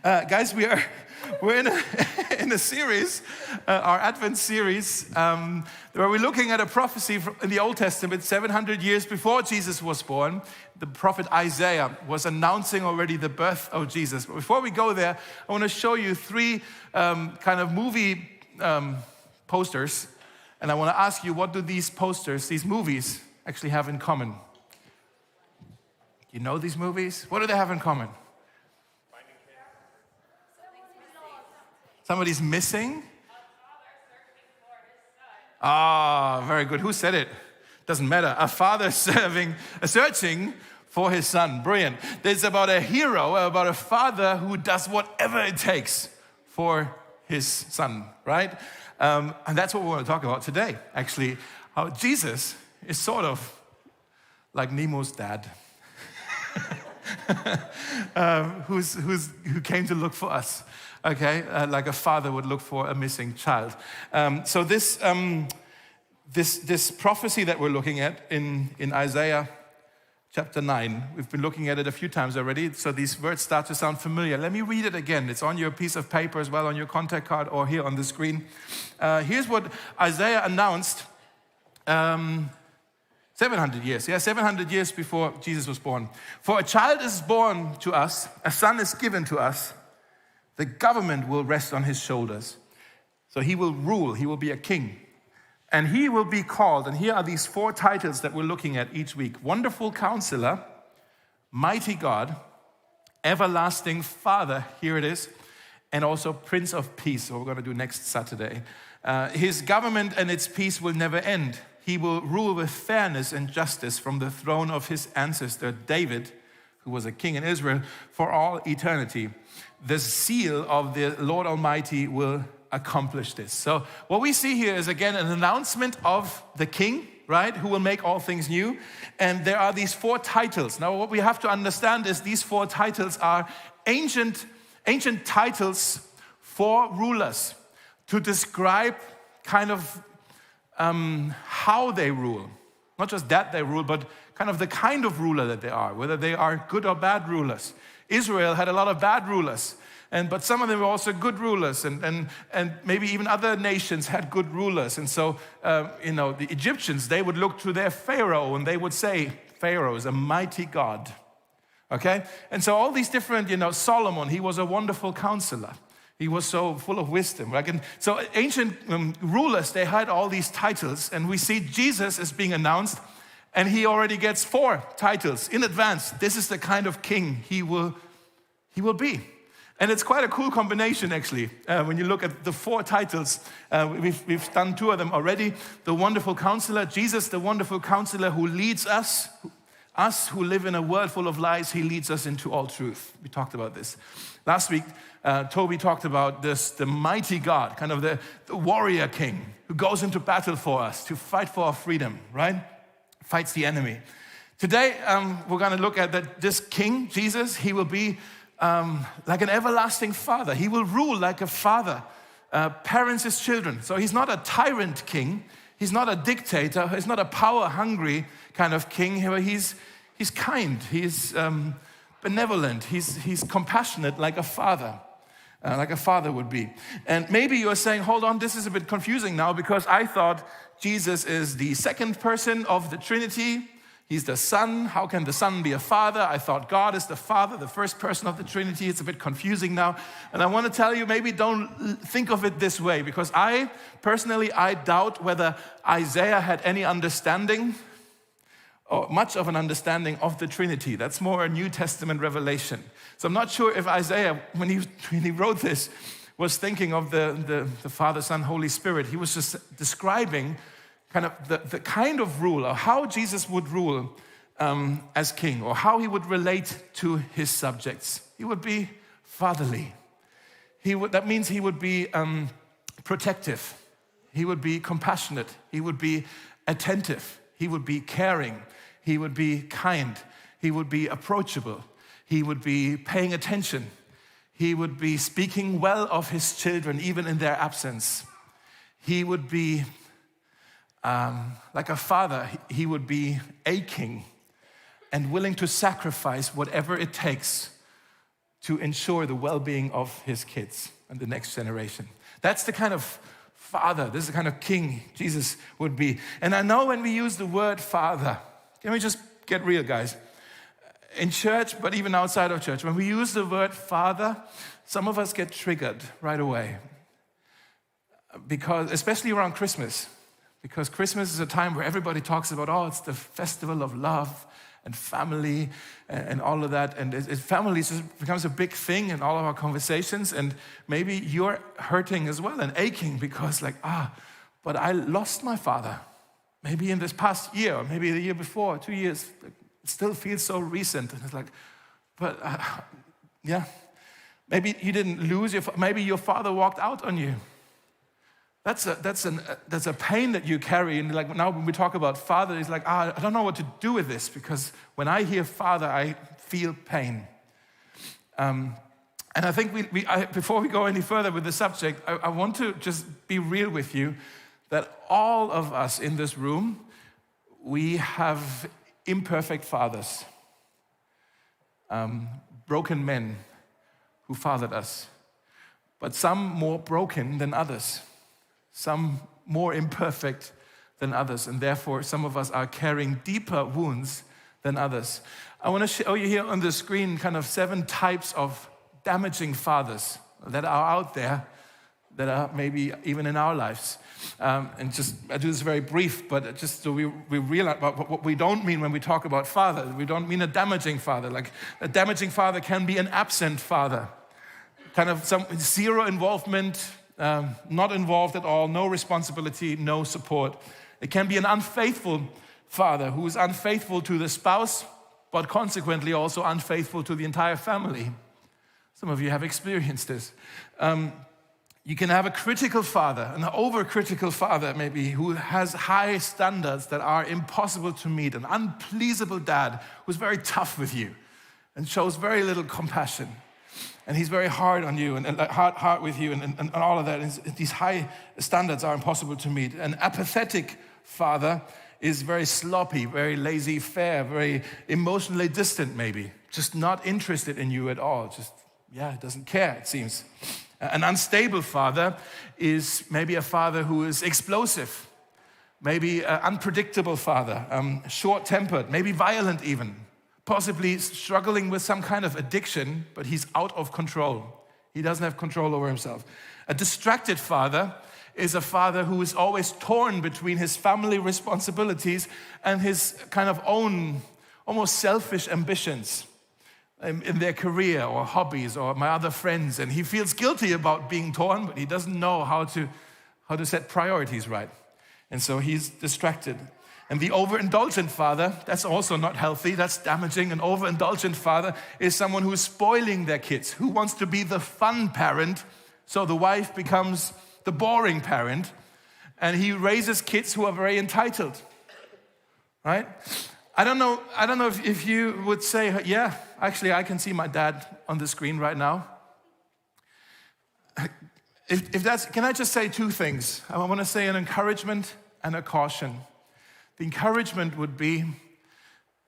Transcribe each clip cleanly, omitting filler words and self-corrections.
Guys, we're in a series, our Advent series, where we're looking at a prophecy in the Old Testament, 700 years before Jesus was born. The prophet Isaiah was announcing already the birth of Jesus. But before we go there, I want to show you three kind of movie posters, and I want to ask you, what do these posters, these movies, actually have in common? You know these movies? What do they have in common? Somebody's missing? Ah, very good. Who said it? Doesn't matter. A father searching for his son. Brilliant. It's about a hero, about a father who does whatever it takes for his son, right? And that's what we want to talk about today, actually. How Jesus is sort of like Nemo's dad. Who came to look for us, okay? Like a father would look for a missing child. So this prophecy that we're looking at in Isaiah chapter 9, we've been looking at it a few times already, so these words start to sound familiar. Let me read it again. It's on your piece of paper as well, on your contact card, or here on the screen. Here's what Isaiah announced 700 years before Jesus was born. For a child is born to us, a son is given to us, the government will rest on his shoulders. So he will rule, he will be a king. And he will be called, and here are these four titles that we're looking at each week. Wonderful Counselor, Mighty God, Everlasting Father, here it is, and also Prince of Peace, what we're going to do next Saturday. His government and its peace will never end. He will rule with fairness and justice from the throne of his ancestor David, who was a king in Israel, for all eternity. The seal of the Lord Almighty will accomplish this. So what we see here is, again, an announcement of the king, right, who will make all things new. And there are these four titles. Now, what we have to understand is these four titles are ancient titles for rulers to describe kind of how they rule. Not just that they rule, but kind of the kind of ruler that they are, whether they are good or bad rulers. Israel had a lot of bad rulers, but some of them were also good rulers, and maybe even other nations had good rulers. And so, the Egyptians, they would look to their Pharaoh, and they would say, Pharaoh is a mighty God. Okay? And so all these different, Solomon, he was a wonderful counselor. He was so full of wisdom. Right? And so ancient rulers, they had all these titles, and we see Jesus is being announced, and he already gets four titles in advance. This is the kind of king he will be. And it's quite a cool combination, actually, when you look at the four titles. We've done two of them already. The Wonderful Counselor, Jesus, the Wonderful Counselor who leads us who live in a world full of lies, he leads us into all truth. We talked about this. Last week, Toby talked about this, the mighty God, kind of the warrior king who goes into battle for us to fight for our freedom, right? Fights the enemy. Today, we're going to look at this king, Jesus. He will be like an everlasting father. He will rule like a father, parents his children. So he's not a tyrant king. He's not a dictator. He's not a power-hungry kind of king. He's kind. He's benevolent. He's compassionate like a father. Like a father would be. And maybe you're saying, hold on, this is a bit confusing now, because I thought Jesus is the second person of the Trinity. He's the Son. How can the Son be a father? I thought God is the Father, the first person of the Trinity. It's a bit confusing now. And I want to tell you, maybe don't think of it this way, because I doubt whether Isaiah had any understanding or much of an understanding of the Trinity. That's more a New Testament revelation. So I'm not sure if Isaiah, when he wrote this, was thinking of the Father, Son, Holy Spirit. He was just describing kind of the kind of rule, or how Jesus would rule as king, or how he would relate to his subjects. He would be fatherly. That means he would be protective. He would be compassionate. He would be attentive. He would be caring. He would be kind. He would be approachable. He would be paying attention. He would be speaking well of his children, even in their absence. He would be like a father. He would be a king and willing to sacrifice whatever it takes to ensure the well-being of his kids and the next generation. That's the kind of father, this is the kind of king Jesus would be. And I know when we use the word father, can we just get real, guys? In church, but even outside of church, when we use the word father, some of us get triggered right away. Because, especially around Christmas, because Christmas is a time where everybody talks about, oh, it's the festival of love and family and all of that. And family just becomes a big thing in all of our conversations. And maybe you're hurting as well and aching because but I lost my father. Maybe in this past year, or maybe the year before, 2 years. It still feels so recent. And it's like, but yeah. Maybe you didn't lose maybe your father walked out on you. That's a pain that you carry. And like now when we talk about father, it's like, I don't know what to do with this, because when I hear father, I feel pain. And I think before we go any further with the subject, I want to just be real with you that all of us in this room, we have imperfect fathers, broken men who fathered us, but some more broken than others. Some more imperfect than others, and therefore some of us are carrying deeper wounds than others. I want to show you here on the screen kind of 7 types of damaging fathers that are out there, that are maybe even in our lives. And just, I do this very brief, but just so we realize what we don't mean when we talk about father. We don't mean a damaging father. Like a damaging father can be an absent father, kind of some zero involvement, not involved at all, no responsibility, no support. It can be an unfaithful father who is unfaithful to the spouse, but consequently also unfaithful to the entire family. Some of you have experienced this. You can have a critical father, an overcritical father maybe, who has high standards that are impossible to meet, an unpleasable dad who's very tough with you and shows very little compassion. And he's very hard on you and hard with you and all of that. And these high standards are impossible to meet. An apathetic father is very sloppy, very laissez-faire, very emotionally distant maybe. Just not interested in you at all. Doesn't care, it seems. An unstable father is maybe a father who is explosive. Maybe an unpredictable father, short-tempered, maybe violent even. Possibly struggling with some kind of addiction, but he's out of control. He doesn't have control over himself. A distracted father is a father who is always torn between his family responsibilities and his kind of own, almost selfish ambitions in their career or hobbies or my other friends. And he feels guilty about being torn, but he doesn't know how to set priorities right. And so he's distracted. And the overindulgent father, that's also not healthy, that's damaging. An overindulgent father is someone who's spoiling their kids, who wants to be the fun parent, so the wife becomes the boring parent, and he raises kids who are very entitled, right? I don't know if you would say, yeah, actually I can see my dad on the screen right now. If that's, can I just say 2 things? I want to say an encouragement and a caution. The encouragement would be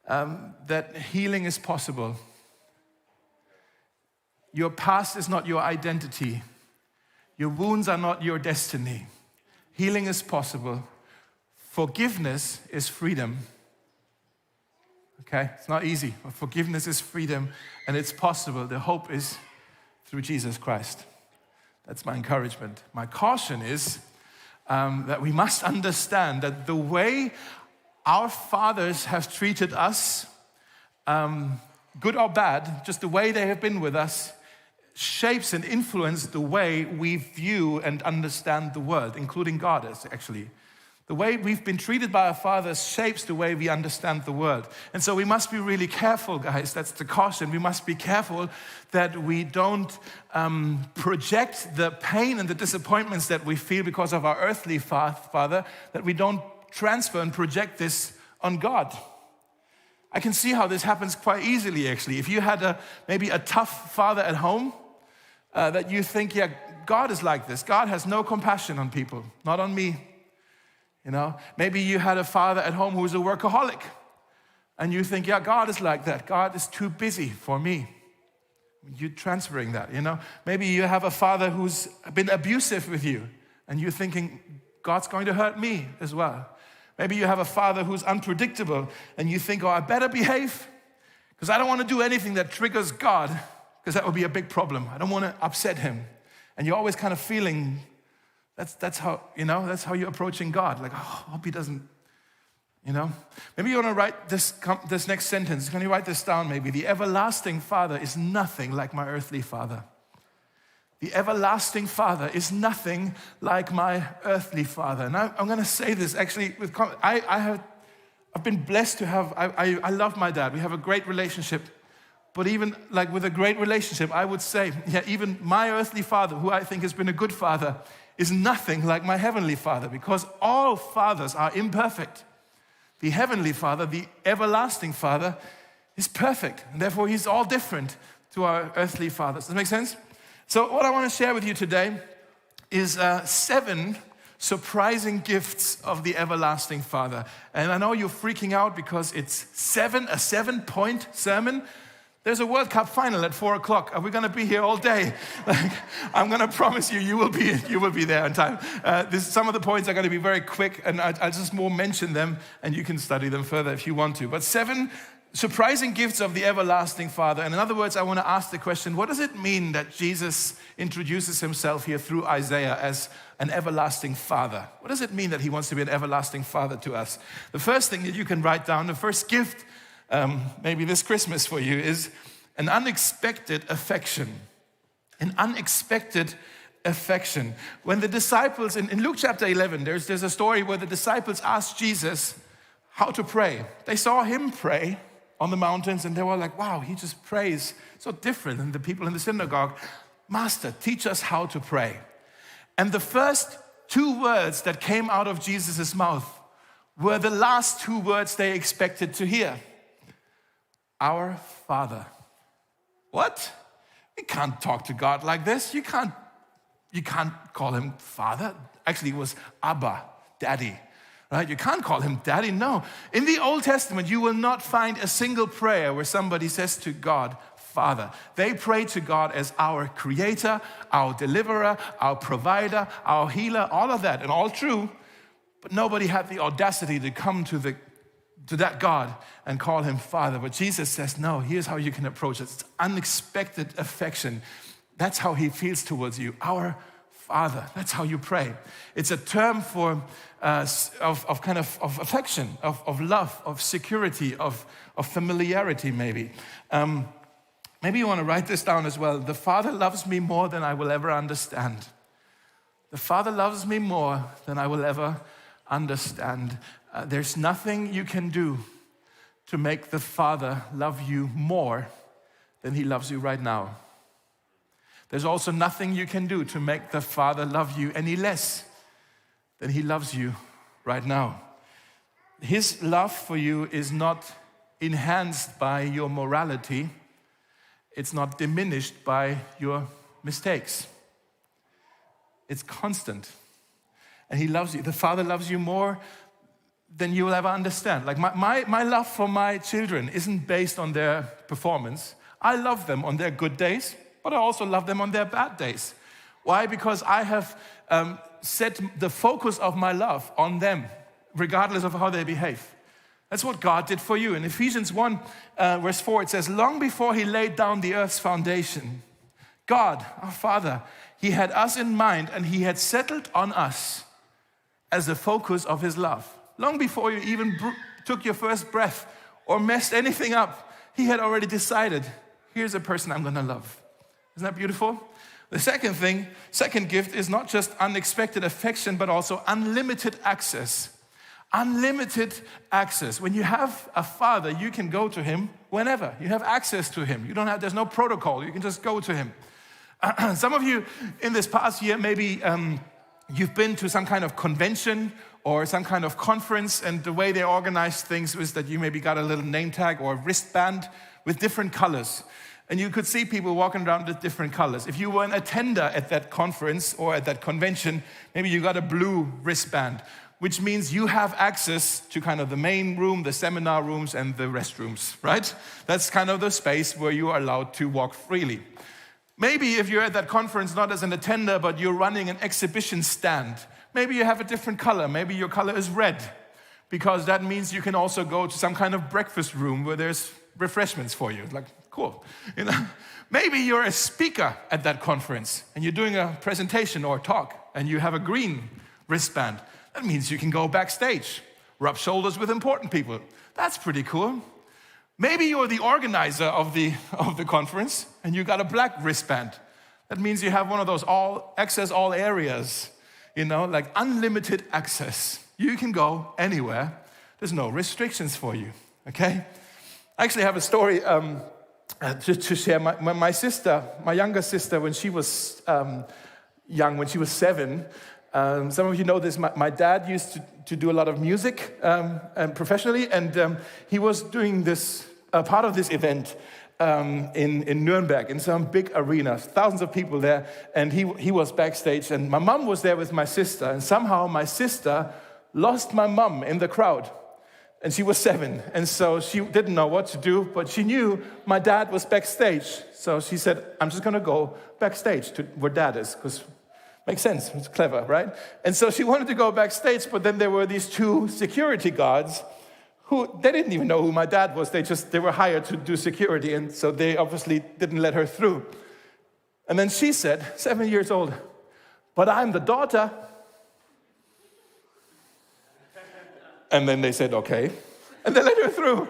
that healing is possible. Your past is not your identity. Your wounds are not your destiny. Healing is possible. Forgiveness is freedom. Okay? It's not easy, but forgiveness is freedom, and it's possible. The hope is through Jesus Christ. That's my encouragement. My caution is that we must understand that the way our fathers have treated us, good or bad, just the way they have been with us, shapes and influences the way we view and understand the world, including God, actually. The way we've been treated by our fathers shapes the way we understand the world. And so we must be really careful, guys. That's the caution. We must be careful that we don't project the pain and the disappointments that we feel because of our earthly father, that we don't transfer and project this on God. I can see how this happens quite easily, actually. If you had maybe a tough father at home, that you think, yeah, God is like this. God has no compassion on people, not on me. You know, maybe you had a father at home who was a workaholic, and you think, yeah, God is like that. God is too busy for me. You're transferring that, you know. Maybe you have a father who's been abusive with you, and you're thinking, God's going to hurt me as well. Maybe you have a father who's unpredictable, and you think, oh, I better behave, because I don't want to do anything that triggers God, because that would be a big problem. I don't want to upset him. And you're always kind of feeling, that's how, you know, that's how you're approaching God. Like, oh, I hope he doesn't, you know. Maybe you want to write this next sentence. Can you write this down maybe? The everlasting Father is nothing like my earthly father. The everlasting Father is nothing like my earthly father. And I'm going to say this actually. I've been blessed to have, I love my dad. We have a great relationship. But even like with a great relationship, I would say, yeah, even my earthly father, who I think has been a good father, is nothing like my heavenly Father, because all fathers are imperfect. The heavenly Father, the everlasting Father, is perfect. And therefore, he's all different to our earthly fathers. Does that make sense? So what I want to share with you today is 7 surprising gifts of the everlasting Father. And I know you're freaking out because it's a 7-point sermon. There's a World Cup final at 4 o'clock. Are we going to be here all day? I'm going to promise you, you will be there in time. Some of the points are going to be very quick, and I'll just more mention them, and you can study them further if you want to. But 7 surprising gifts of the everlasting Father. And in other words, I want to ask the question, what does it mean that Jesus introduces himself here through Isaiah as an everlasting Father? What does it mean that he wants to be an everlasting Father to us? The first thing that you can write down, the first gift maybe this Christmas for you, is an unexpected affection. An unexpected affection. When the disciples, in Luke chapter 11, there's a story where the disciples asked Jesus how to pray. They saw him pray on the mountains, and they were like, wow, he just prays so different than the people in the synagogue. Master, teach us how to pray. And the first 2 words that came out of Jesus' mouth were the last 2 words they expected to hear. Our Father. What? You can't talk to God like this. You can't call him Father. Actually, it was Abba, Daddy. Right? You can't call him Daddy. No. In the Old Testament, you will not find a single prayer where somebody says to God, Father. They pray to God as our creator, our deliverer, our provider, our healer, all of that, and all true. But nobody had the audacity to come to that God and call him Father. But Jesus says, no, here's how you can approach it. It's unexpected affection. That's how he feels towards you. Our Father. That's how you pray. It's a term for of affection, of love, of security, of familiarity maybe. Maybe you want to write this down as well. The Father loves me more than I will ever understand. The Father loves me more than I will ever understand. There's nothing you can do to make the Father love you more than he loves you right now. There's also nothing you can do to make the Father love you any less than he loves you right now. His love for you is not enhanced by your morality. It's not diminished by your mistakes. It's constant. And he loves you. The Father loves you more than you will ever understand. Like my love for my children isn't based on their performance. I love them on their good days, but I also love them on their bad days. Why? Because I have set the focus of my love on them, regardless of how they behave. That's what God did for you. In Ephesians 1, verse 4, it says, long before he laid down the earth's foundation, God, our Father, he had us in mind, and he had settled on us as the focus of his love. Long before you even took your first breath or messed anything up, he had already decided, here's a person I'm going to love. Isn't that beautiful? The second gift is not just unexpected affection, but also unlimited access. Unlimited access. When you have a Father, you can go to him whenever. You have access to him. There's no protocol. You can just go to him. Some of you in this past year, maybe you've been to some kind of convention or some kind of conference, and the way they organize things is that you maybe got a little name tag or wristband with different colors. And you could see people walking around with different colors. If you were an attender at that conference or at that convention, maybe you got a blue wristband. which means you have access to kind of the main room, the seminar rooms, and the restrooms, right? That's kind of the space where you are allowed to walk freely. Maybe if you're at that conference not as an attender, but you're running an exhibition stand, maybe you have a different color. Maybe your color is red, because that means you can also go to some kind of breakfast room where there's refreshments for you. Like, cool. You know? Maybe you're a speaker at that conference and you're doing a presentation or a talk and you have a green wristband. That means you can go backstage, rub shoulders with important people. That's pretty cool. Maybe you're the organizer of the conference and you got a black wristband. That means you have one of those all areas, like unlimited access. You can go anywhere. There's no restrictions for you, okay? I actually have a story to share. My sister, my younger sister, when she was young, when she was 7, some of you know this, my dad used to do a lot of music and professionally, and he was doing this, part of this event in Nuremberg, in some big arenas, thousands of people there, and he was backstage, and my mom was there with my sister, and somehow my sister lost my mom in the crowd. And she was 7, and so she didn't know what to do, but she knew my dad was backstage. So she said, I'm just gonna go backstage to where dad is, because makes sense, it's clever, right? And so she wanted to go backstage, but then there were these 2 security guards they didn't even know who my dad was. They were hired to do security, and so they obviously didn't let her through. And then she said, 7 years old, but I'm the daughter. And then they said, okay. And they let her through.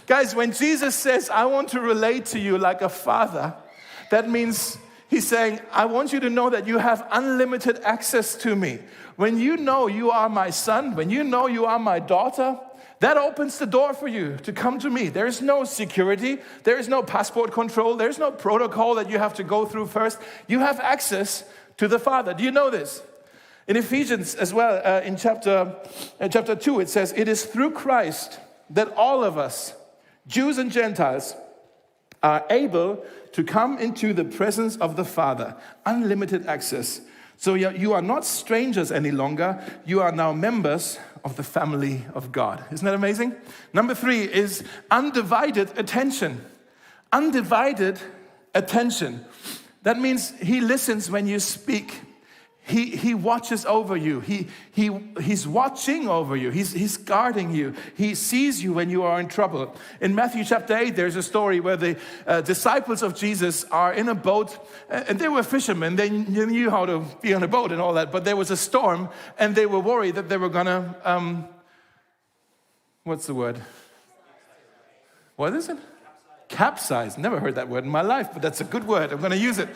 Guys, when Jesus says, I want to relate to you like a father, that means he's saying, I want you to know that you have unlimited access to me. When you know you are my son, when you know you are my daughter, that opens the door for you to come to me. There is no security. There is no passport control. There is no protocol that you have to go through first. You have access to the Father. Do you know this? In Ephesians as well, in chapter 2, it says, it is through Christ that all of us, Jews and Gentiles, are able to come into the presence of the Father. Unlimited access. So you are not strangers any longer. You are now members of the family of God. Isn't that amazing? Number 3 is undivided attention. Undivided attention. That means he listens when you speak. He watches over you. He's watching over you. He's guarding you. He sees you when you are in trouble. In Matthew chapter 8, there's a story where the disciples of Jesus are in a boat, and they were fishermen. They knew how to be on a boat and all that, but there was a storm, and they were worried that they were gonna, what's the word? What is it? Capsize. Never heard that word in my life, but that's a good word. I'm gonna use it.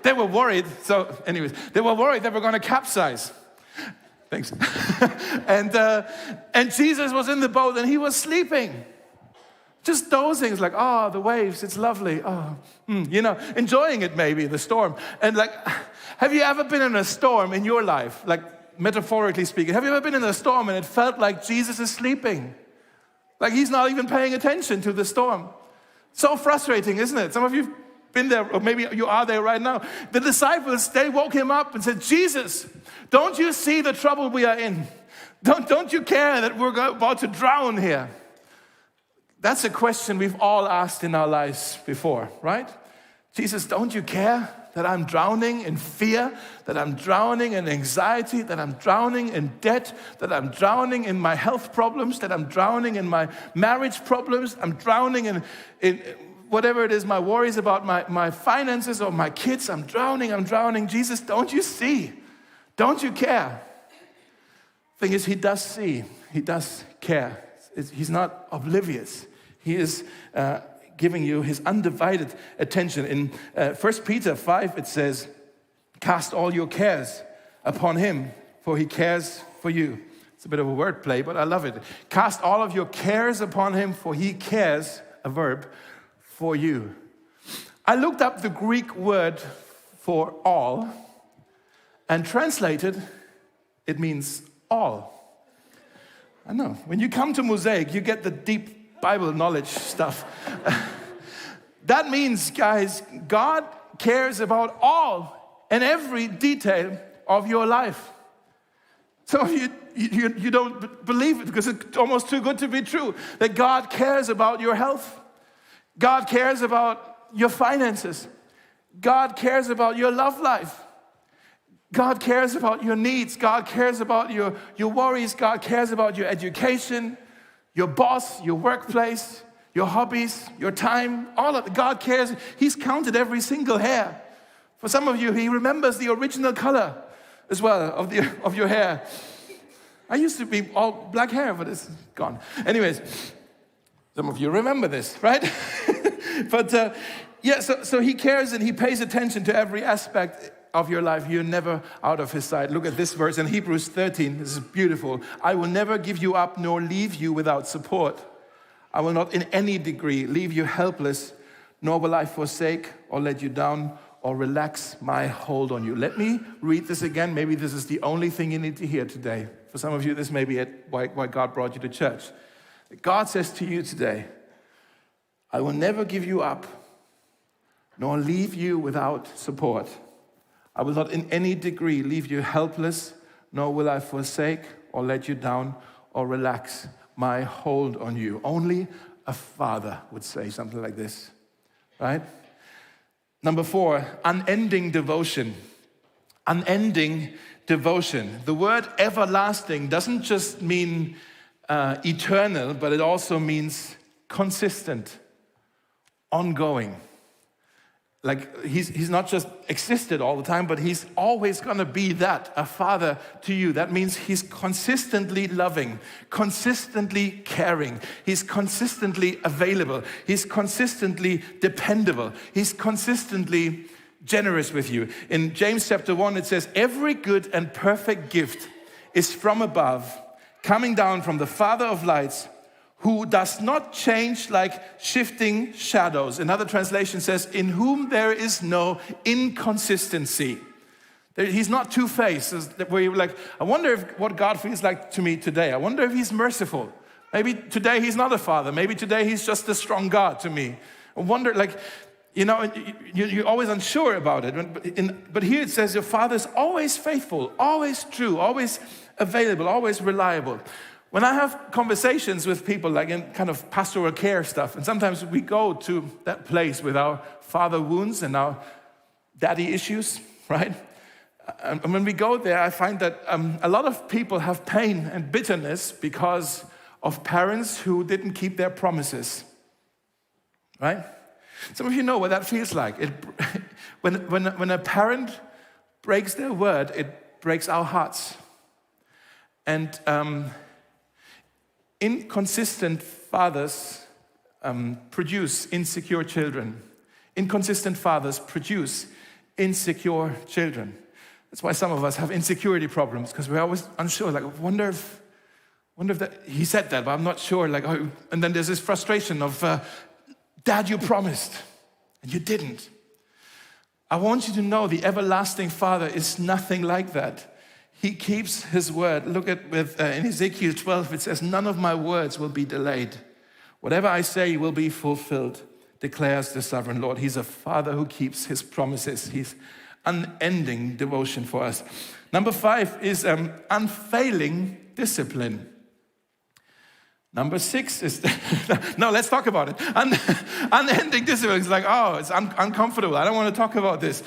They were worried, they were worried they were going to capsize. Thanks. and Jesus was in the boat and he was sleeping. Just dozing, like, oh, the waves, it's lovely. Oh, enjoying it maybe, the storm. And like, have you ever been in a storm in your life? Like, metaphorically speaking, have you ever been in a storm and it felt like Jesus is sleeping? Like he's not even paying attention to the storm. So frustrating, isn't it? Some of you been there, or maybe you are there right now. The disciples, they woke him up and said, Jesus, don't you see the trouble we are in? Don't you care that we're about to drown here? That's a question we've all asked in our lives before, right? Jesus, don't you care that I'm drowning in fear, that I'm drowning in anxiety, that I'm drowning in debt, that I'm drowning in my health problems, that I'm drowning in my marriage problems, I'm drowning in whatever it is, my worries about my finances or my kids, I'm drowning. Jesus, don't you see? Don't you care? Thing is, he does see. He does care. He's not oblivious. He is giving you his undivided attention. In 1 Peter 5, it says, cast all your cares upon him, for he cares for you. It's a bit of a wordplay, but I love it. Cast all of your cares upon him, for he cares, a verb, for you. I looked up the Greek word for all, and translated, it means all. I know, when you come to Mosaic, you get the deep Bible knowledge stuff. That means, guys, God cares about all and every detail of your life. Some of you don't believe it because it's almost too good to be true, that God cares about your health. God cares about your finances. God cares about your love life. God cares about your needs. God cares about your worries. God cares about your education, your boss, your workplace, your hobbies, your time, all of it. God cares. He's counted every single hair. For some of you, he remembers the original color as well of your hair. I used to be all black hair, but it's gone. Anyways, some of you remember this, right? But so he cares and he pays attention to every aspect of your life. You're never out of his sight. Look at this verse in Hebrews 13. This is beautiful. I will never give you up nor leave you without support. I will not in any degree leave you helpless, nor will I forsake or let you down or relax my hold on you. Let me read this again. Maybe this is the only thing you need to hear today. For some of you, this may be it, why God brought you to church. God says to you today, I will never give you up, nor leave you without support. I will not in any degree leave you helpless, nor will I forsake or let you down or relax my hold on you. Only a father would say something like this, right? Number 4, unending devotion. Unending devotion. The word everlasting doesn't just mean eternal, but it also means consistent, ongoing. Like he's not just existed all the time, but he's always going to be that, a father to you. That means he's consistently loving, consistently caring. He's consistently available. He's consistently dependable. He's consistently generous with you. In James chapter 1, it says, every good and perfect gift is from above, coming down from the Father of lights, who does not change like shifting shadows. Another translation says, in whom there is no inconsistency. He's not two-faced, where you're like, I wonder what God feels like to me today. I wonder if he's merciful. Maybe today he's not a father. Maybe today he's just a strong God to me. I wonder, you're always unsure about it. But here it says your Father is always faithful, always true, always available, always reliable. When I have conversations with people, like in kind of pastoral care stuff, and sometimes we go to that place with our father wounds and our daddy issues, right? And when we go there, I find that a lot of people have pain and bitterness because of parents who didn't keep their promises, right? Some of you know what that feels like. When a parent breaks their word, it breaks our hearts. And inconsistent fathers produce insecure children. Inconsistent fathers produce insecure children. That's why some of us have insecurity problems, because we're always unsure. Like, I wonder if that he said that, but I'm not sure. And then there's this frustration of, Dad, you promised, and you didn't. I want you to know the everlasting Father is nothing like that. He keeps his word. Look at in Ezekiel 12, it says, none of my words will be delayed. Whatever I say will be fulfilled, declares the sovereign Lord. He's a father who keeps his promises. He's unending devotion for us. Number 5 is unfailing discipline. Number 6 is, no, let's talk about it. Unending discipline. It's like, it's uncomfortable. I don't want to talk about this.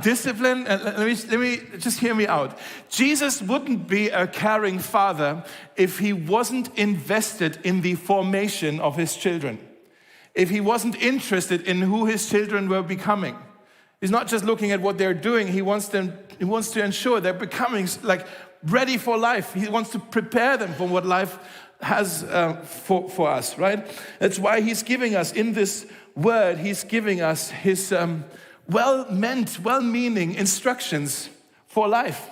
Discipline, let me just hear me out. Jesus wouldn't be a caring father if he wasn't invested in the formation of his children. If he wasn't interested in who his children were becoming. He's not just looking at what they're doing. He wants to ensure they're becoming ready for life. He wants to prepare them for what life has for us, right? That's why he's giving us in this word, he's giving us his well-meant, well-meaning instructions for life.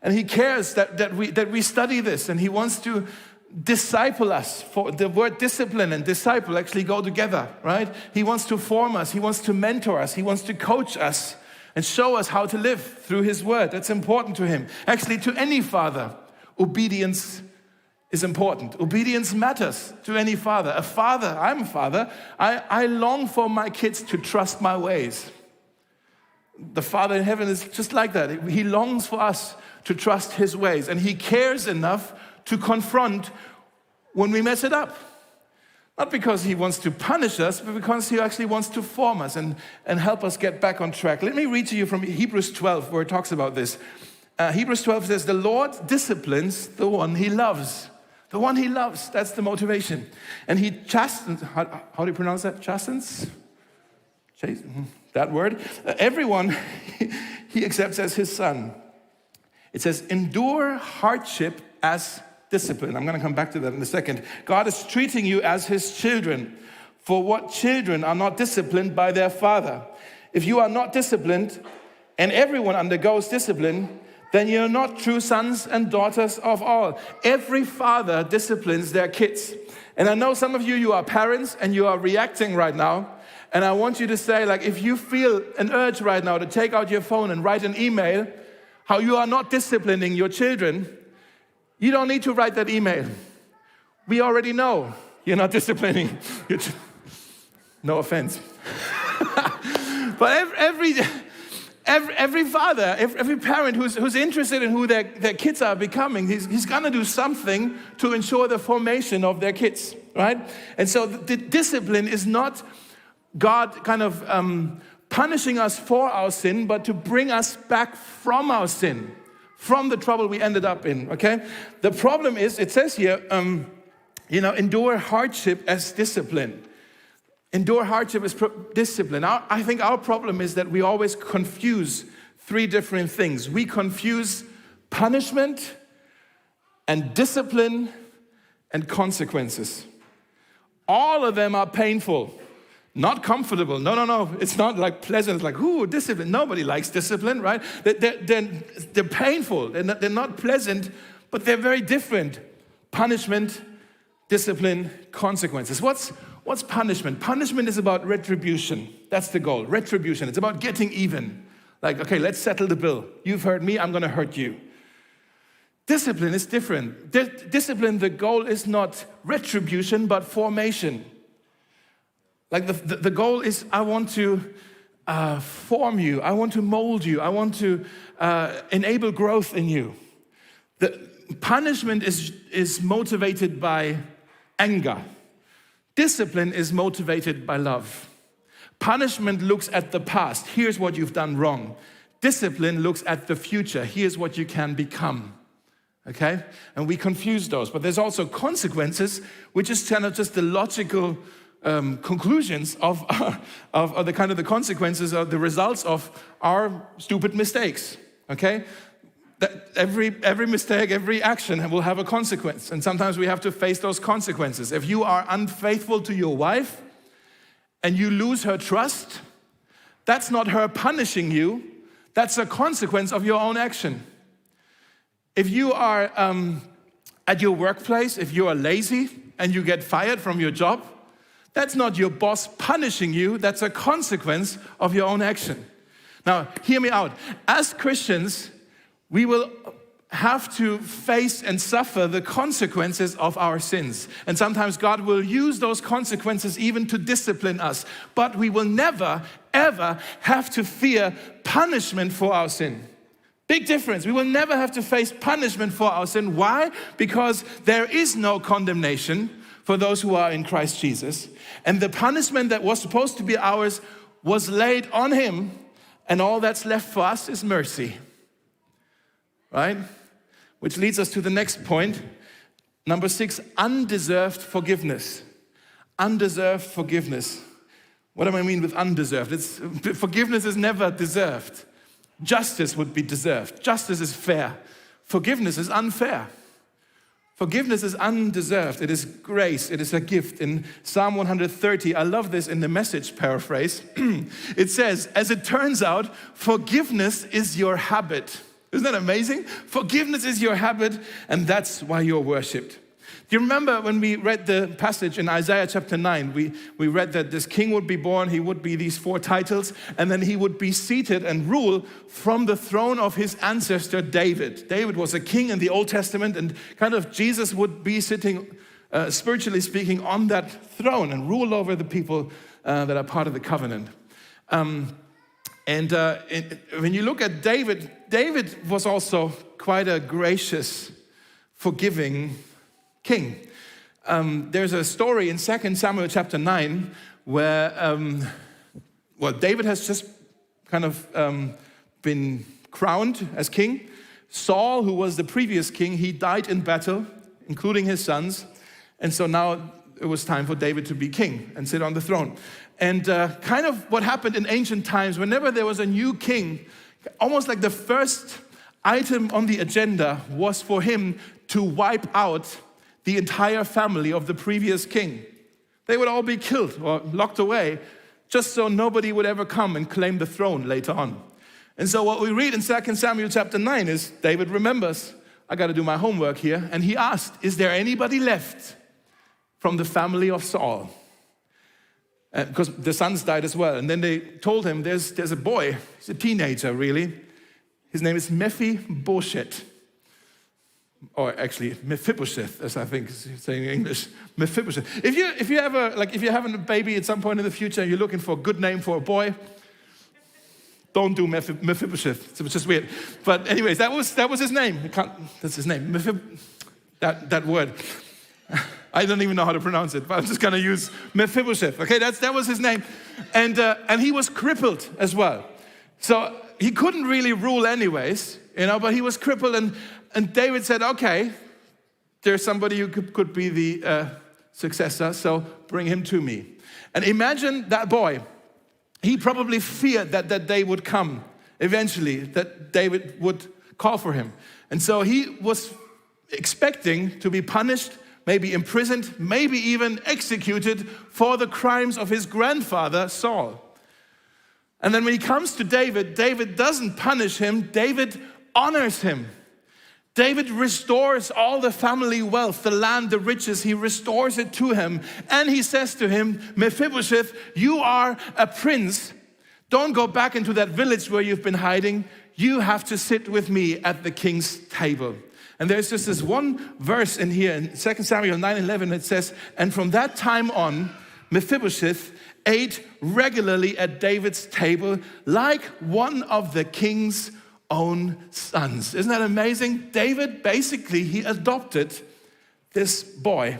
And he cares that we study this, and he wants to disciple us. For the word discipline and disciple actually go together, right? He wants to form us, he wants to mentor us, he wants to coach us and show us how to live through his word. That's important to him. Actually, to any father, obedience is important. Obedience matters to any father. I'm a father. I long for my kids to trust my ways. The Father in heaven is just like that. He longs for us to trust his ways, and he cares enough to confront when we mess it up. Not because he wants to punish us, but because he actually wants to form us and help us get back on track. Let me read to you from Hebrews 12, where it talks about this. Hebrews 12 says, the Lord disciplines the one he loves. The one he loves, that's the motivation. And he chastens, how do you pronounce that? Chastens? That word. Everyone he accepts as his son. It says, endure hardship as discipline. I'm going to come back to that in a second. God is treating you as his children. For what children are not disciplined by their father? If you are not disciplined, and everyone undergoes discipline, then you're not true sons and daughters of all. Every father disciplines their kids. And I know some of you are parents and you are reacting right now. And I want you to say, like, if you feel an urge right now to take out your phone and write an email, how you are not disciplining your children, you don't need to write that email. We already know you're not disciplining your children. No offense. But every father, every parent who's interested in who their kids are becoming, he's going to do something to ensure the formation of their kids, right? And so the discipline is not God kind of punishing us for our sin, but to bring us back from our sin, from the trouble we ended up in, okay? The problem is, it says here, endure hardship as discipline. Endure hardship as discipline. I think our problem is that we always confuse three different things. We confuse punishment and discipline and consequences. All of them are painful, not comfortable. No. It's not like pleasant. It's like, ooh, discipline. Nobody likes discipline, right? They're painful. They're not pleasant, but they're very different. Punishment, discipline, consequences. What's punishment? Punishment is about retribution. That's the goal, retribution. It's about getting even. Like, okay, let's settle the bill. You've hurt me, I'm going to hurt you. Discipline is different. Discipline, the goal is not retribution, but formation. Like the goal is, I want to form you. I want to mold you. I want to enable growth in you. The punishment is motivated by anger. Discipline is motivated by love. Punishment looks at the past. Here's what you've done wrong. Discipline looks at the future. Here's what you can become. Okay? And we confuse those. But there's also consequences, which is kind of just the logical conclusions of the kind of the consequences of the results of our stupid mistakes. Okay? That every mistake, every action will have a consequence. And sometimes we have to face those consequences. If you are unfaithful to your wife and you lose her trust, that's not her punishing you. That's a consequence of your own action. If you are at your workplace, if you are lazy and you get fired from your job, that's not your boss punishing you. That's a consequence of your own action. Now, hear me out. As Christians, we will have to face and suffer the consequences of our sins. And sometimes God will use those consequences even to discipline us. But we will never, ever have to fear punishment for our sin. Big difference. We will never have to face punishment for our sin. Why? Because there is no condemnation for those who are in Christ Jesus. And the punishment that was supposed to be ours was laid on him. And all that's left for us is mercy. Right? Which leads us to the next point. Number 6, undeserved forgiveness. Undeserved forgiveness. What do I mean with undeserved? Forgiveness is never deserved. Justice would be deserved. Justice is fair. Forgiveness is unfair. Forgiveness is undeserved. It is grace. It is a gift. In Psalm 130, I love this in the Message paraphrase. It says, as it turns out, forgiveness is your habit. Isn't that amazing? Forgiveness is your habit, and that's why you're worshipped. Do you remember when we read the passage in Isaiah chapter 9? We read that this king would be born, he would be these 4 titles, and then he would be seated and rule from the throne of his ancestor David. David was a king in the Old Testament, and kind of Jesus would be sitting, spiritually speaking, on that throne and rule over the people that are part of the covenant. And when you look at David, David was also quite a gracious, forgiving king. There's a story in 2 Samuel chapter 9 where, David has just kind of been crowned as king. Saul, who was the previous king, he died in battle, including his sons. And so now it was time for David to be king and sit on the throne. And kind of what happened in ancient times, whenever there was a new king, almost like the first item on the agenda was for him to wipe out the entire family of the previous king. They would all be killed or locked away just so nobody would ever come and claim the throne later on. And so what we read in 2 Samuel chapter 9 is David remembers, I got to do my homework here. And he asked, is there anybody left from the family of Saul? Because the sons died as well. And then they told him, there's a boy, he's a teenager really. His name is Mephibosheth. Or actually Mephibosheth, as I think is saying in English. Mephibosheth. If you're having a baby at some point in the future and you're looking for a good name for a boy, don't do Mephibosheth. It's just weird. But anyways, that was his name. That's his name. That word. I don't even know how to pronounce it, but I'm just going to use Mephibosheth. Okay, that was his name. And he was crippled as well. So he couldn't really rule anyways, but he was crippled. And David said, okay, there's somebody who could be the successor, so bring him to me. And imagine that boy. He probably feared that that day would come eventually, that David would call for him. And so he was expecting to be punished, maybe imprisoned, maybe even executed for the crimes of his grandfather, Saul. And then when he comes to David, David doesn't punish him, David honors him. David restores all the family wealth, the land, the riches, he restores it to him. And he says to him, Mephibosheth, you are a prince. Don't go back into that village where you've been hiding. You have to sit with me at the king's table. And there's just this one verse in here in 2 Samuel 9:11. It says, and from that time on, Mephibosheth ate regularly at David's table like one of the king's own sons. Isn't that amazing? David, basically, he adopted this boy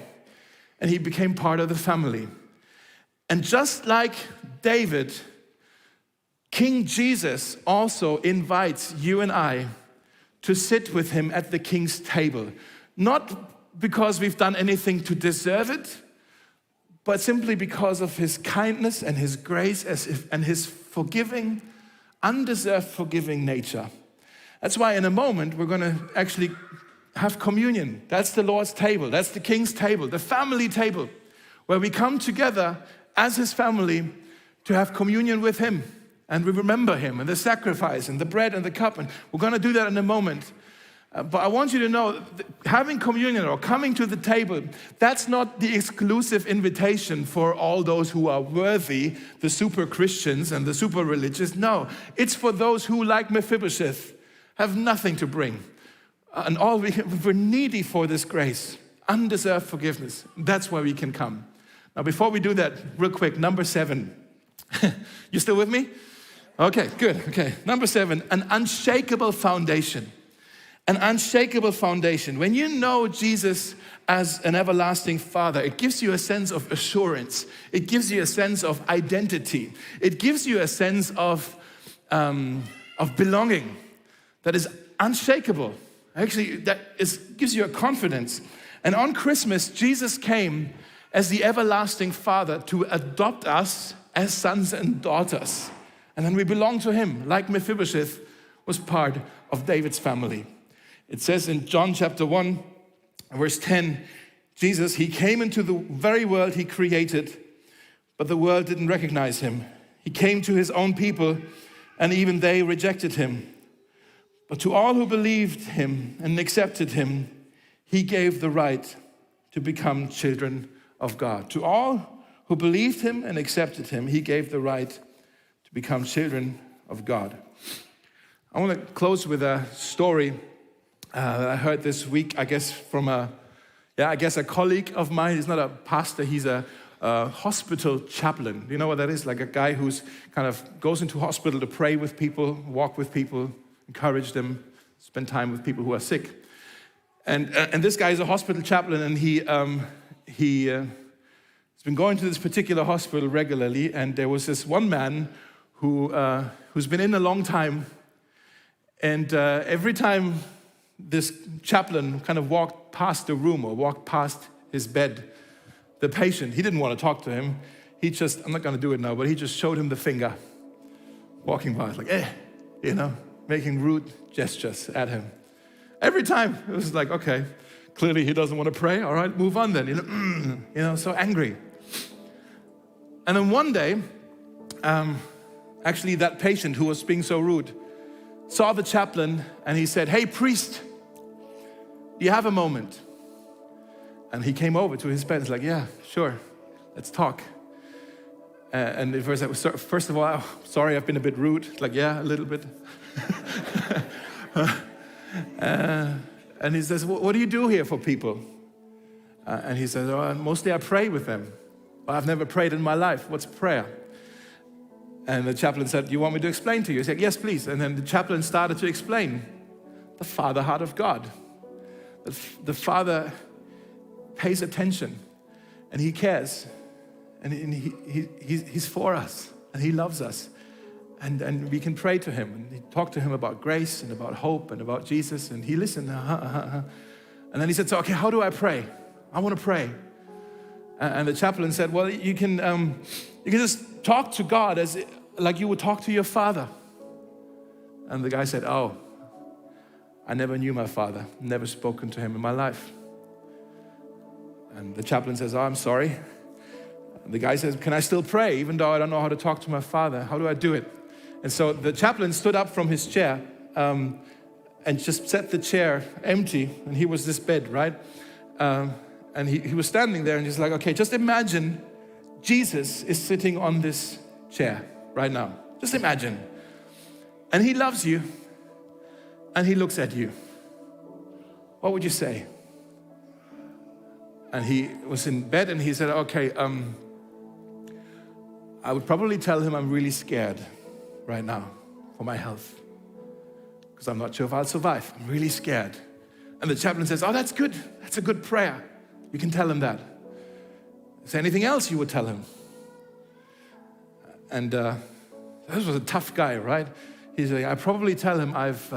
and he became part of the family. And just like David, King Jesus also invites you and I to sit with him at the king's table. Not because we've done anything to deserve it, but simply because of his kindness and his grace and his forgiving, undeserved forgiving nature. That's why in a moment we're going to actually have communion. That's the Lord's table. That's the king's table, the family table, where we come together as his family to have communion with him. And we remember him and the sacrifice and the bread and the cup. And we're going to do that in a moment. But I want you to know, having communion or coming to the table, that's not the exclusive invitation for all those who are worthy, the super Christians and the super religious. No, it's for those who, like Mephibosheth, have nothing to bring. And we're needy for this grace, undeserved forgiveness. That's where we can come. Now, before we do that, real quick, number 7. You still with me? Okay, good. Okay, number 7, an unshakable foundation. An unshakable foundation. When you know Jesus as an everlasting Father, it gives you a sense of assurance. It gives you a sense of identity. It gives you a sense of belonging that is unshakable. Actually, gives you a confidence. And on Christmas, Jesus came as the everlasting Father to adopt us as sons and daughters. And then we belong to him, like Mephibosheth was part of David's family. It says in John chapter 1, verse 10, Jesus, he came into the very world he created, but the world didn't recognize him. He came to his own people, and even they rejected him. But to all who believed him and accepted him, he gave the right to become children of God. To all who believed him and accepted him, he gave the right to become children of God. I want to close with a story that I heard this week, I guess, from a colleague of mine. He's not a pastor, he's a hospital chaplain. You know what that is? Like a guy who's kind of goes into hospital to pray with people, walk with people, encourage them, spend time with people who are sick. And this guy is a hospital chaplain, and he's been going to this particular hospital regularly. And there was this one man who's been in a long time, and every time this chaplain kind of walked past the room or walked past his bed, the patient, he didn't want to talk to him. He just, I'm not going to do it now, but he just showed him the finger, walking by, like, making rude gestures at him. Every time, it was like, okay, clearly he doesn't want to pray. All right, move on then. So angry. And then one day, actually that patient who was being so rude saw the chaplain, and he said, "Hey, priest, do you have a moment?" And he came over to his bed. He's like, "Yeah, sure, let's talk." And at first of all, sorry, I've been a bit rude. Like, yeah, a little bit. And he says, "What do you do here for people?" And he says, "Mostly I pray with them. But I've never prayed in my life. What's prayer?" And the chaplain said, "Do you want me to explain to you?" He said, "Yes, please." And then the chaplain started to explain the Father heart of God. The Father pays attention, and He cares, and He's for us, and He loves us. And we can pray to Him, and he talked to him about grace and about hope and about Jesus, and he listened. And then he said, "So, okay, how do I pray? I want to pray." And the chaplain said, "Well, you can just talk to God like you would talk to your father." And the guy said, "Oh, I never knew my father, never spoken to him in my life." And the chaplain says, "Oh, I'm sorry." And the guy says, "Can I still pray even though I don't know how to talk to my father? How do I do it?" And so the chaplain stood up from his chair and just set the chair empty, and he was this bed, right? And he was standing there, and he's like, "Okay, just imagine Jesus is sitting on this chair right now. Just imagine. And He loves you, and He looks at you. What would you say?" And he was in bed, and he said, "Okay, I would probably tell Him I'm really scared right now for my health, because I'm not sure if I'll survive. I'm really scared." And the chaplain says, "Oh, that's good. That's a good prayer. You can tell Him that. Is there anything else you would tell Him?" And this was a tough guy, right? He's like, "I probably tell Him I've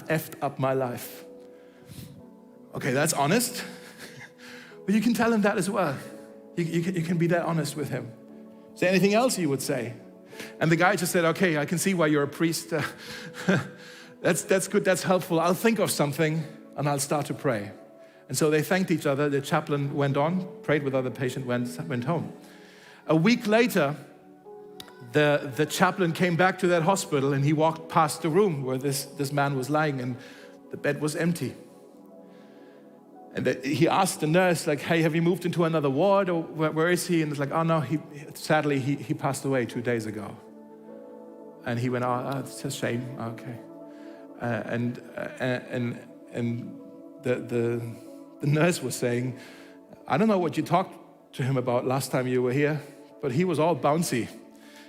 effed up my life." Okay, that's honest. But you can tell Him that as well. You can be that honest with Him. Is there anything else you would say? And the guy just said, "Okay, I can see why you're a priest. That's good, that's helpful. I'll think of something and I'll start to pray." And so they thanked each other. The chaplain went on, prayed with other patients, went home. A week later, the chaplain came back to that hospital, and he walked past the room where this man was lying, and the bed was empty. And he asked the nurse, like, "Hey, have you moved into another ward, or where is he?" And it's like, "Oh no, sadly he passed away 2 days ago." And he went, "Oh, it's a shame." Okay. And the nurse was saying, "I don't know what you talked to him about last time you were here, but he was all bouncy.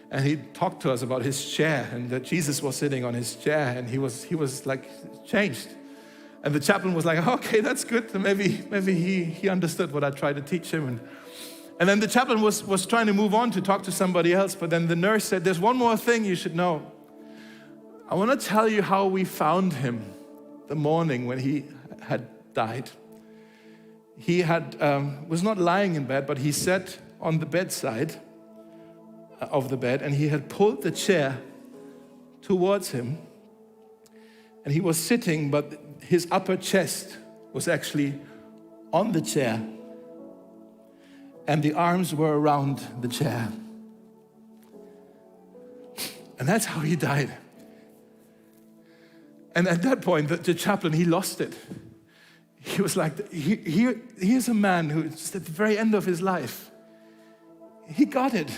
And he talked to us about his chair, and that Jesus was sitting on his chair, and he was like changed." And the chaplain was like, "Okay, that's good. Maybe he understood what I tried to teach him." And then the chaplain was trying to move on to talk to somebody else, but then the nurse said, "There's one more thing you should know. I want to tell you how we found him the morning when he had died. He was not lying in bed, but he sat on the bedside of the bed, and he had pulled the chair towards him, and he was sitting, but his upper chest was actually on the chair, and the arms were around the chair. And that's how he died." And at that point, the chaplain, he lost it. He was like, here's a man who, just at the very end of his life, he got it.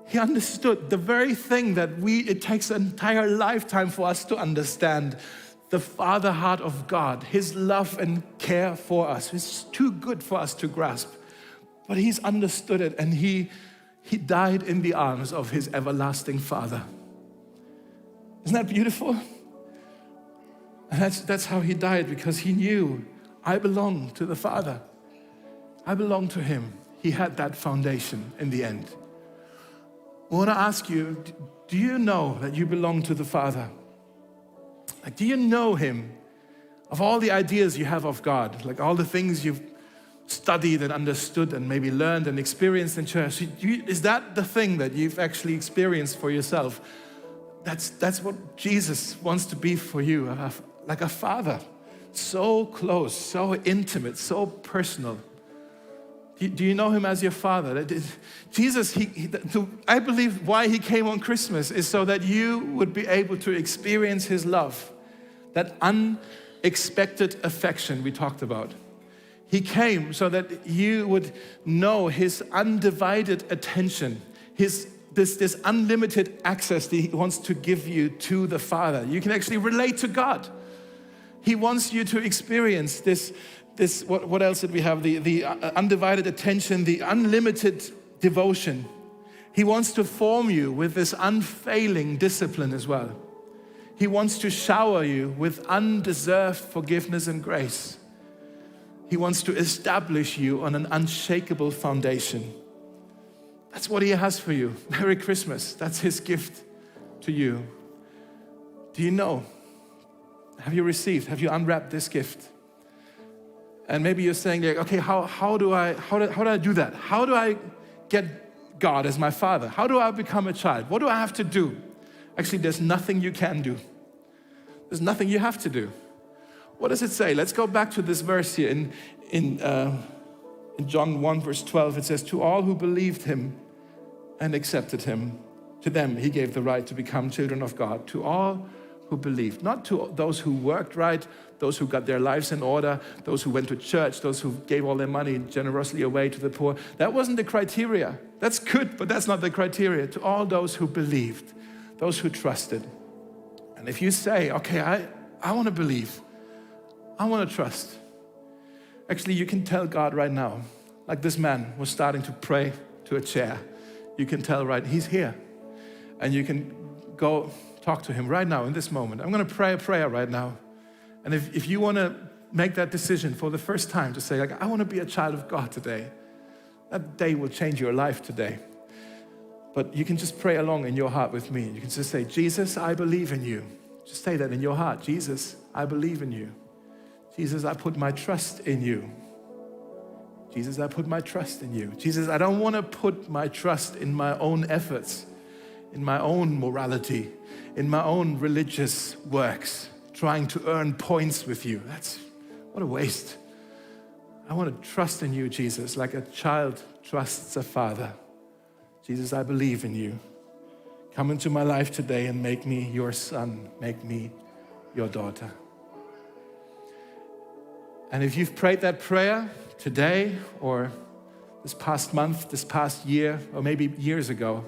He understood the very thing that it takes an entire lifetime for us to understand. The Father heart of God, His love and care for us. It's too good for us to grasp. but he's understood it, and he died in the arms of his everlasting Father. Isn't that beautiful? And that's how he died, because he knew, I belong to the Father. I belong to him. He had that foundation in the end. I want to ask you, do you know that you belong to the Father? Like, do you know him? Of all the ideas you have of God, like all the things you've studied and understood and maybe learned and experienced in church, is that the thing that you've actually experienced for yourself? That's what Jesus wants to be for you, like a father. So close, so intimate, so personal. Do you know him as your Father? Jesus, I believe why he came on Christmas is so that you would be able to experience his love, that unexpected affection we talked about. He came so that you would know his undivided attention, this unlimited access that he wants to give you to the Father. You can actually relate to God. He wants you to experience this what else did we have? The undivided attention, the unlimited devotion. He wants to form you with this unfailing discipline as well. He wants to shower you with undeserved forgiveness and grace. He wants to establish you on an unshakable foundation. That's what he has for you. Merry Christmas. That's his gift to you. Do you know? Have you received? Have you unwrapped this gift? And maybe you're saying, like, okay, how do I do that? How do I get God as my Father? How do I become a child? What do I have to do? Actually, there's nothing you can do. There's nothing you have to do. What does it say? Let's go back to this verse here in John 1, verse 12. It says, to all who believed him and accepted him, to them he gave the right to become children of God. To all who believed, not to those who worked right, those who got their lives in order, those who went to church, those who gave all their money generously away to the poor. That wasn't the criteria. That's good, but that's not the criteria. To all those who believed, those who trusted. And if you say, okay, I want to believe, I want to trust. Actually, you can tell God right now, like this man was starting to pray to a chair. You can tell right, he's here. And you can go talk to him right now in this moment. I'm going to pray a prayer right now. And if you want to make that decision for the first time to say, like, I want to be a child of God today, that day will change your life today. But you can just pray along in your heart with me. You can just say, Jesus, I believe in you. Just say that in your heart. Jesus, I believe in you. Jesus, I put my trust in you. Jesus, I put my trust in you. Jesus, I don't want to put my trust in my own efforts, in my own morality, in my own religious works, trying to earn points with you. What a waste. I want to trust in you, Jesus, like a child trusts a father. Jesus, I believe in you. Come into my life today and make me your son, make me your daughter. And if you've prayed that prayer today or this past month, this past year, or maybe years ago,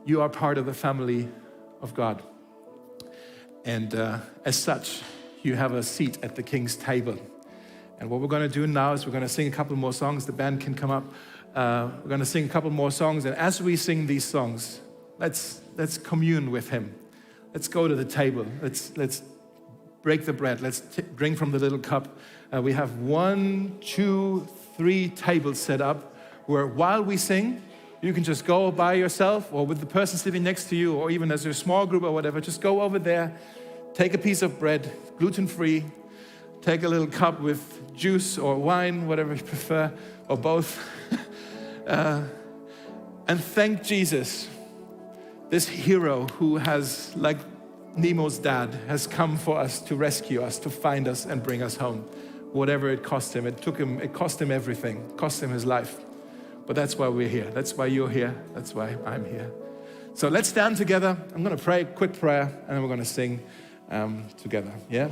you are part of the family of God. And as such, you have a seat at the King's table. And what we're going to do now is we're going to sing a couple more songs. The band can come up. We're going to sing a couple more songs. And as we sing these songs, let's commune with him. Let's go to the table. Let's break the bread. Let's drink from the little cup. We have 1, 2, 3 tables set up where while we sing, you can just go by yourself or with the person sitting next to you, or even as a small group or whatever, just go over there, take a piece of bread, gluten-free, take a little cup with juice or wine, whatever you prefer, or both, and thank Jesus, this hero who has, like Nemo's dad, has come for us to rescue us, to find us and bring us home. Whatever it cost him, it cost him everything, it cost him his life. But that's why we're here. That's why you're here. That's why I'm here. So let's stand together. I'm going to pray a quick prayer, and then we're going to sing together. Yeah?